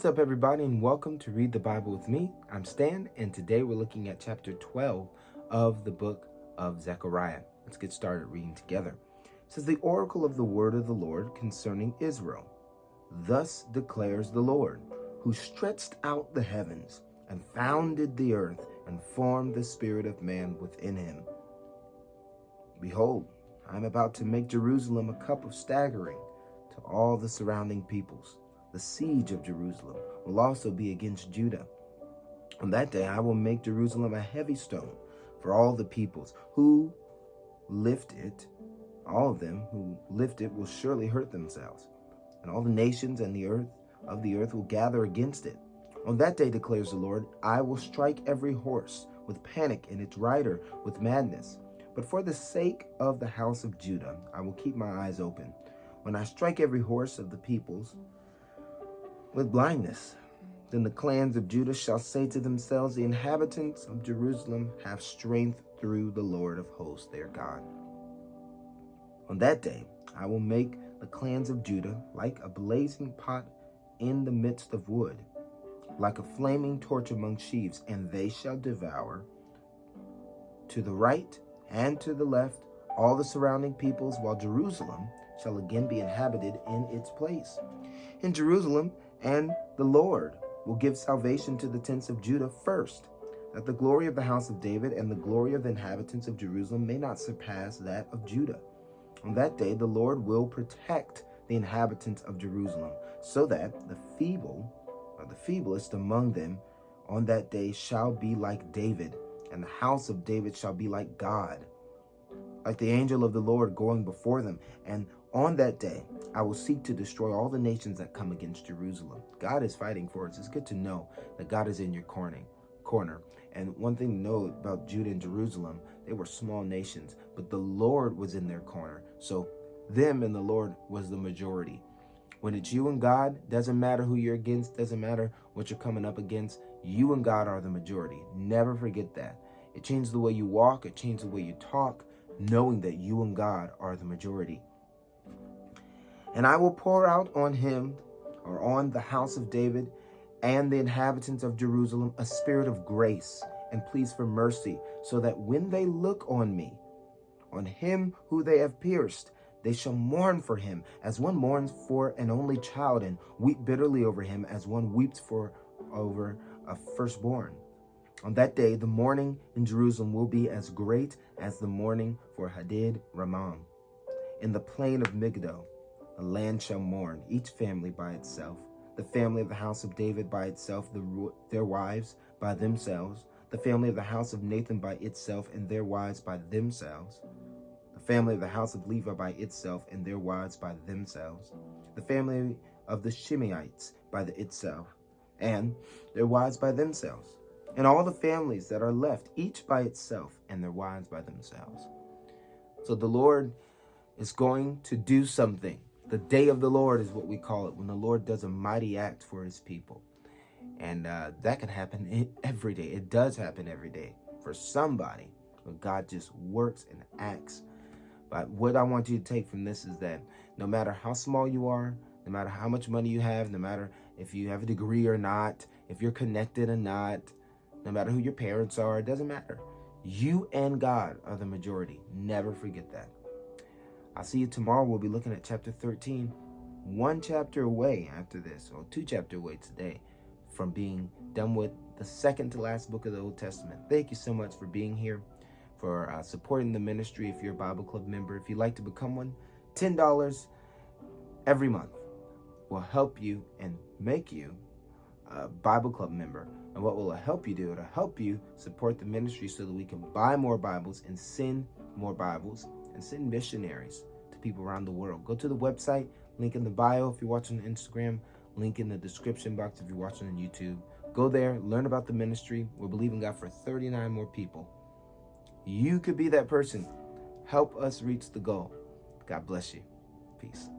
What's up, everybody, and welcome to Read the Bible with me. I'm Stan, and today we're looking at chapter 12 of the book of Zechariah. Let's get started reading together. It says, "The oracle of the word of the Lord concerning Israel. Thus declares the Lord, who stretched out the heavens and founded the earth and formed the spirit of man within him. Behold, I am about to make Jerusalem a cup of staggering to all the surrounding peoples. The siege of Jerusalem will also be against Judah. On that day I will make Jerusalem a heavy stone for all the peoples who lift it. All of them who lift it will surely hurt themselves, and all the nations and the earth will gather against it. On that day, declares the Lord, I will strike every horse with panic and its rider with madness. But for the sake of the house of Judah, I will keep my eyes open. When I strike every horse of the peoples with blindness, then the clans of Judah shall say to themselves, the inhabitants of Jerusalem have strength through the Lord of hosts, their God. On that day, I will make the clans of Judah like a blazing pot in the midst of wood, like a flaming torch among sheaves, and they shall devour to the right and to the left all the surrounding peoples, while Jerusalem shall again be inhabited in its place. In Jerusalem, and the Lord will give salvation to the tents of Judah first, that the glory of the house of David and the glory of the inhabitants of Jerusalem may not surpass that of Judah. On that day, the Lord will protect the inhabitants of Jerusalem, so that the feeble or the feeblest among them on that day shall be like David, and the house of David shall be like God, like the angel of the Lord going before them. And on that day, I will seek to destroy all the nations that come against Jerusalem." God is fighting for us. It's good to know that God is in your corner. And one thing to know about Judah and Jerusalem, they were small nations, but the Lord was in their corner. So them and the Lord was the majority. When it's you and God, doesn't matter who you're against, doesn't matter what you're coming up against, you and God are the majority. Never forget that. It changes the way you walk, it changes the way you talk, knowing that you and God are the majority. "And I will pour out on him," or on the house of David, "and the inhabitants of Jerusalem a spirit of grace and pleas for mercy, so that when they look on me, on him who they have pierced, they shall mourn for him as one mourns for an only child, and weep bitterly over him as one weeps over a firstborn. On that day, the mourning in Jerusalem will be as great as the mourning for Hadid Ramam. In the plain of Migdol, the land shall mourn, each family by itself, the family of the house of David by itself, their wives by themselves, the family of the house of Nathan by itself, and their wives by themselves, the family of the house of Levi by itself, and their wives by themselves, the family of the Shimeites by itself, and their wives by themselves, and all the families that are left, each by itself, and their wives by themselves." So the Lord is going to do something. The day of the Lord is what we call it, when the Lord does a mighty act for his people. And that can happen every day. It does happen every day for somebody, when God just works and acts. But what I want you to take from this is that no matter how small you are, no matter how much money you have, no matter if you have a degree or not, if you're connected or not, no matter who your parents are, it doesn't matter. You and God are the majority. Never forget that. I'll see you tomorrow. We'll be looking at chapter 13. One chapter away after this, or two chapters away today, from being done with the second to last book of the Old Testament. Thank you so much for being here, for supporting the ministry. If you're a Bible Club member, if you'd like to become one, $10 every month will help you and make you a Bible Club member. And what will it help you do? It'll help you support the ministry so that we can buy more Bibles and send more Bibles and send missionaries to people around the world. Go to the website, link in the bio if you're watching on Instagram, link in the description box if you're watching on YouTube. Go there, learn about the ministry. We're believing God for 39 more people. You could be that person. Help us reach the goal. God bless you. Peace.